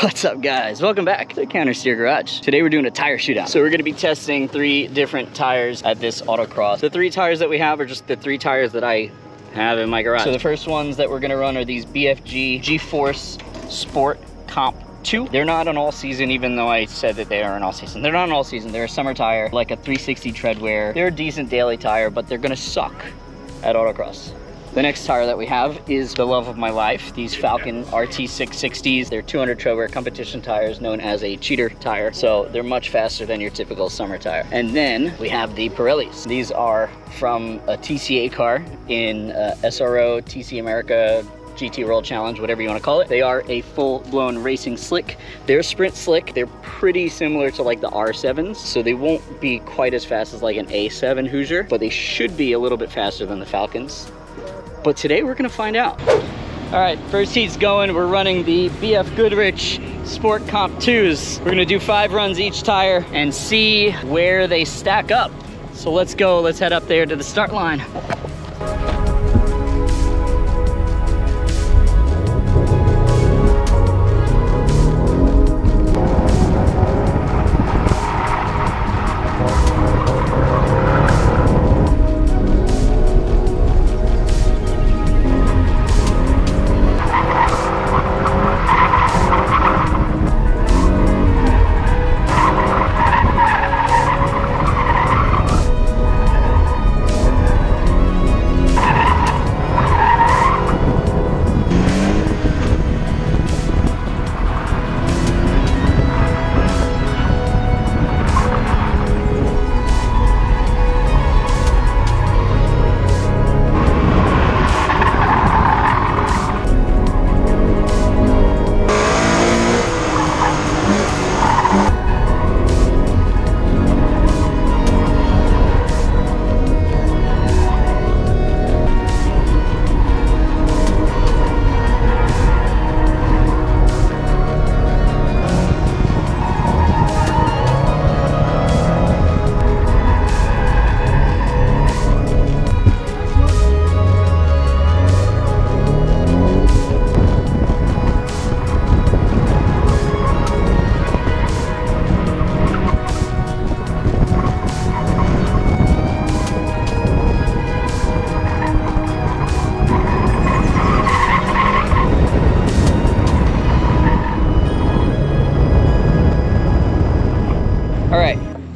What's up, guys? Welcome back to the Counter Steer Garage. Today we're doing a tire shootout. So we're gonna be testing 3 different tires at this autocross. The 3 tires that we have are just the 3 tires that I have in my garage. So the first ones that we're gonna run are these BFG G-Force Sport Comp 2. They're not an all season, even though I said that they are an all season. They're not an all season, they're a summer tire, like a 360 tread wear. They're a decent daily tire, but they're gonna suck at autocross. The next tire that we have is the love of my life, these Falcon RT660s. They're 200 tread wear competition tires known as a cheater tire. So they're much faster than your typical summer tire. And then we have the Pirellis. These are from a TCA car in SRO, TC America, GT World Challenge, whatever you want to call it. They are a full-blown racing slick. They're sprint slick. They're pretty similar to like the R7s, so they won't be quite as fast as like an A7 Hoosier, but they should be a little bit faster than the Falcons. But today we're gonna find out. All right, first heat's going. We're running the BF Goodrich Sport Comp 2s. We're gonna do 5 runs each tire and see where they stack up. So let's go, let's head up there to the start line.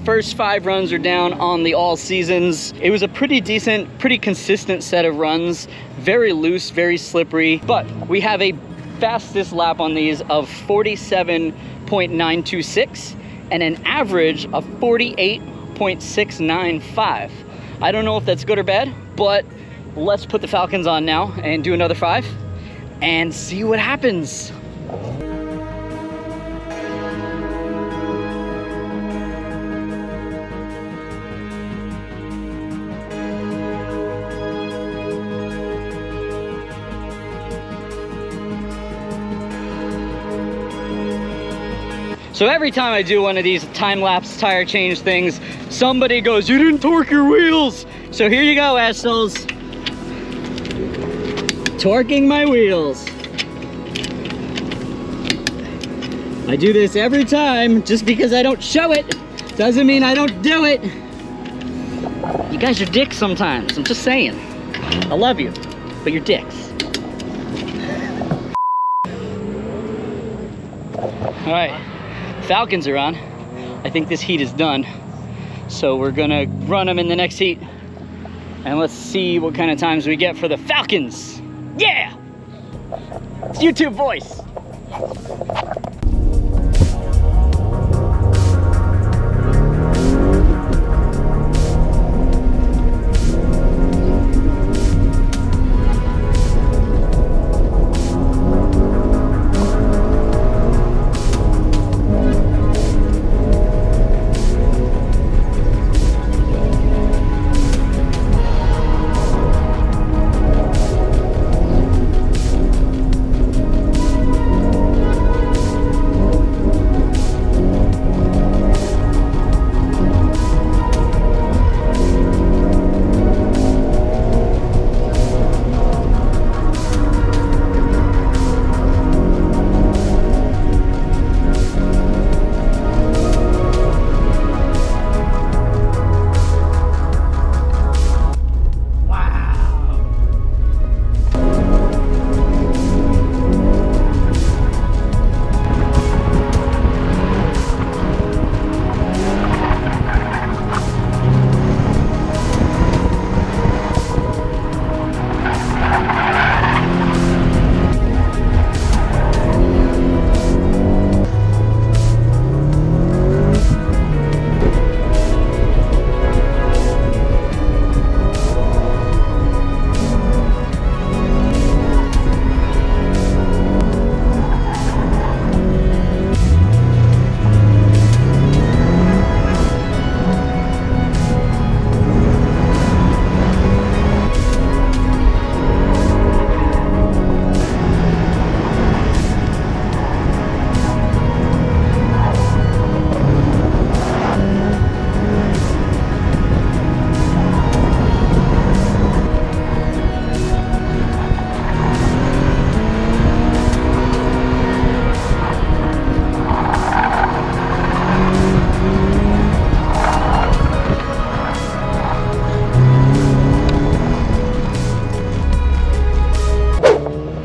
First 5 runs are down on the all seasons. It was a pretty decent, pretty consistent set of runs. Very loose, very slippery, but we have a fastest lap on these of 47.926 and an average of 48.695. I don't know if that's good or bad, but let's put the Falcons on now and do another 5 and see what happens. So every time I do one of these time-lapse tire change things, somebody goes, "You didn't torque your wheels." So here you go, assholes. Torquing my wheels. I do this every time. Just because I don't show it doesn't mean I don't do it. You guys are dicks sometimes, I'm just saying. I love you, but you're dicks. All right. Falcons are on. I think this heat is done. So we're gonna run them in the next heat. And let's see what kind of times we get for the Falcons. Yeah! It's YouTube voice.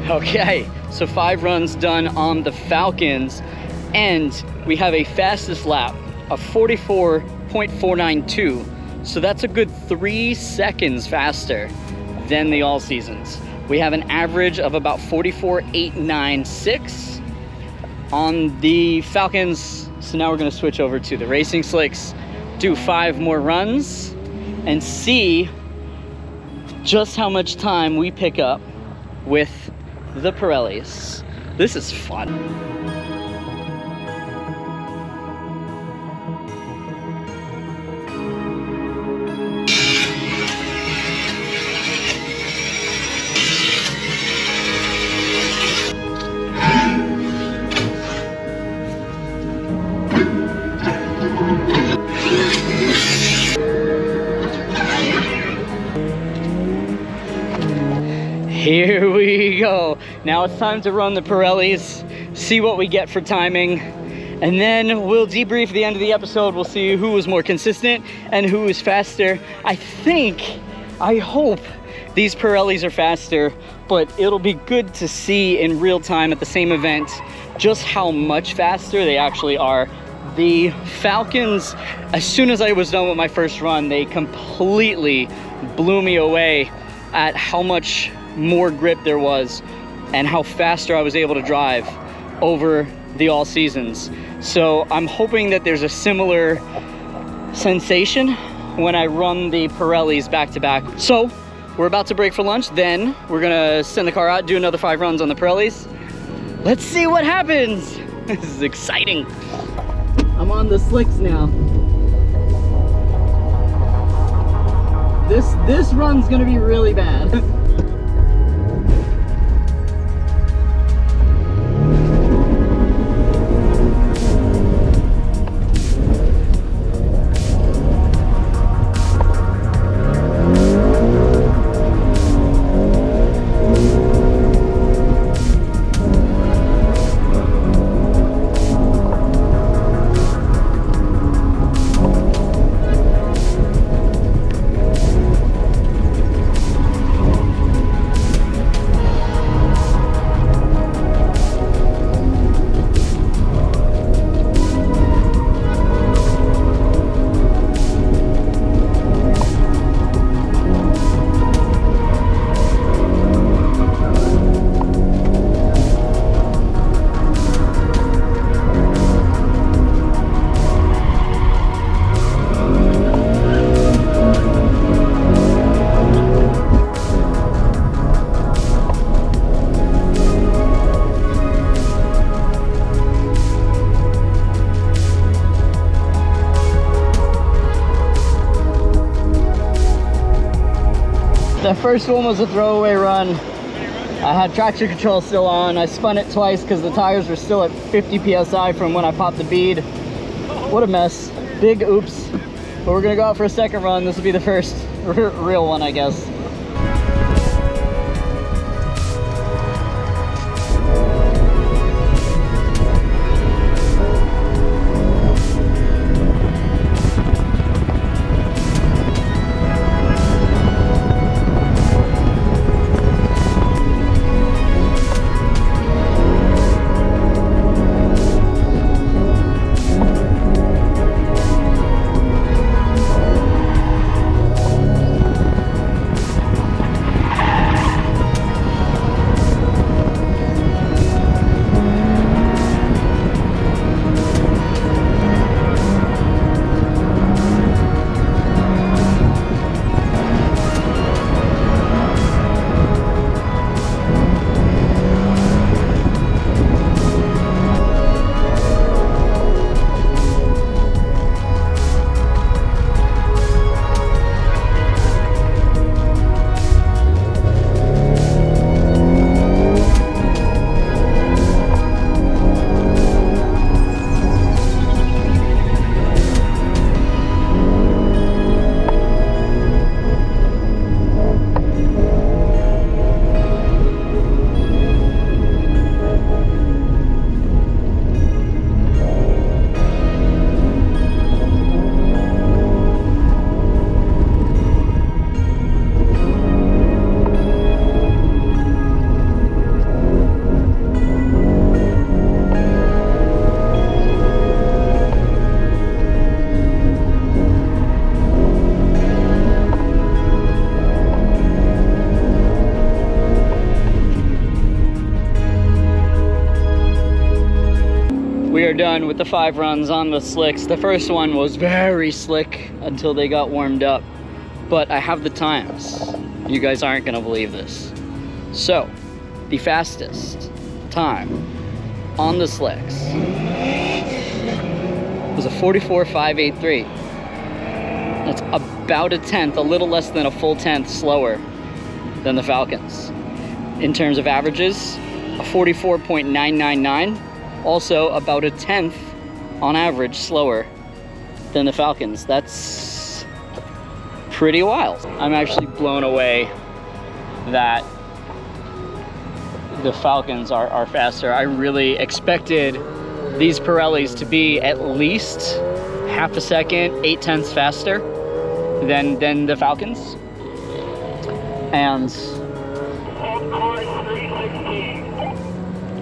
Okay, so 5 runs done on the Falcons, and we have a fastest lap of 44.492. So that's a good 3 seconds faster than the all seasons. We have an average of about 44.896 on the Falcons. So now we're gonna switch over to the racing slicks, do 5 more runs, and see just how much time we pick up with the Pirellis. This is fun. Here we go. Now it's time to run the Pirellis, see what we get for timing, and then we'll debrief the end of the episode. We'll see who was more consistent and who was faster. I hope these Pirellis are faster, but it'll be good to see in real time at the same event just how much faster they actually are. The Falcons, as soon as I was done with my first run, they completely blew me away at how much more grip there was and how faster I was able to drive over the all seasons. So I'm hoping that there's a similar sensation when I run the Pirellis back to back. So we're about to break for lunch, then we're gonna send the car out, do another 5 runs on the Pirellis. Let's see what happens. This is exciting. I'm on the slicks now. This run's gonna be really bad. The first one was a throwaway run. I had traction control still on. I spun it twice because the tires were still at 50 PSI from when I popped the bead. What a mess. Big oops. But we're gonna go out for a second run. This will be the first real one, I guess. we are done with the 5 runs on the slicks. The first one was very slick until they got warmed up, but I have the times. You guys aren't gonna believe this. So, the fastest time on the slicks was a 44.583. That's about a tenth, a little less than a full tenth slower than the Falcons. In terms of averages, a 44.999, also about a tenth on average slower than the Falcons. That's pretty wild. I'm actually blown away that the Falcons are faster. I really expected these Pirellis to be at least half a second, 8/10 faster than the Falcons. And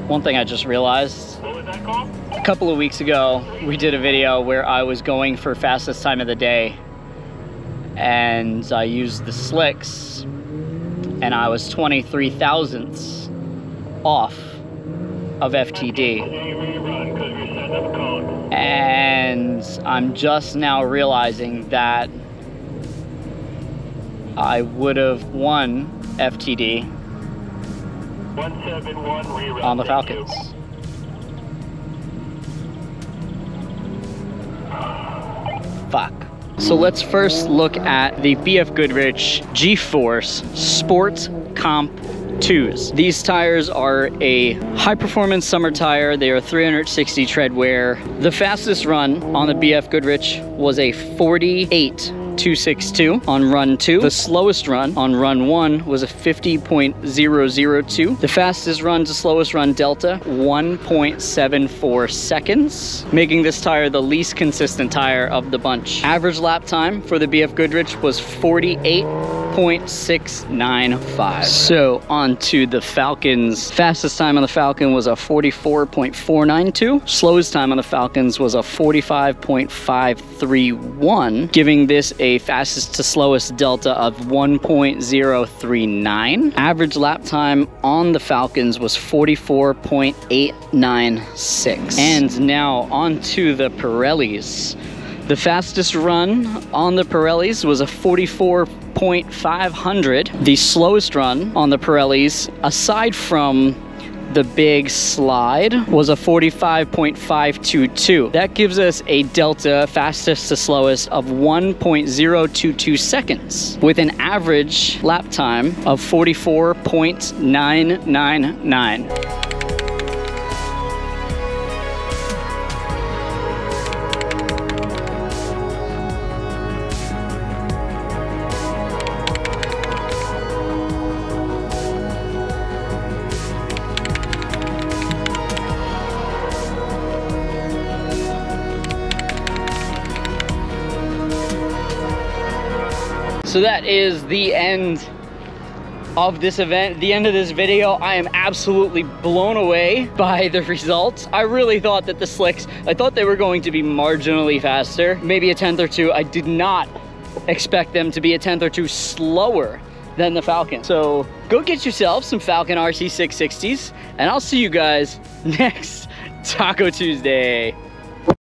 one thing I just realized, a couple of weeks ago, we did a video where I was going for fastest time of the day, and I used the slicks, and I was 23 thousandths off of FTD. And I'm just now realizing that I would have won FTD on the Falcons. Fuck. So let's first look at the BF Goodrich G-Force Sport Comp 2s. These tires are a high-performance summer tire. They are 360 tread wear. The fastest run on the BF Goodrich was a 48.262 on run 2. The slowest run on run 1 was a 50.002. The fastest run to slowest run delta, 1.74 seconds, making this tire the least consistent tire of the bunch. Average lap time for the BF Goodrich was 48.695. So on to the Falcons. Fastest time on the Falcon was a 44.492. Slowest time on the Falcons was a 45.531, giving this a fastest to slowest delta of 1.039. Average lap time on the Falcons was 44.896. And now on to the Pirellis. The fastest run on the Pirellis was a 44.500. The slowest run on the Pirellis, aside from the big slide, was a 45.522. That gives us a delta fastest to slowest of 1.022 seconds, with an average lap time of 44.999. So that is the end of this event, the end of this video. I am absolutely blown away by the results. I really thought that the slicks, I thought they were going to be marginally faster, maybe a tenth or two. I did not expect them to be a tenth or two slower than the Falcon. So go get yourself some Falcon RC 660s, and I'll see you guys next Taco Tuesday.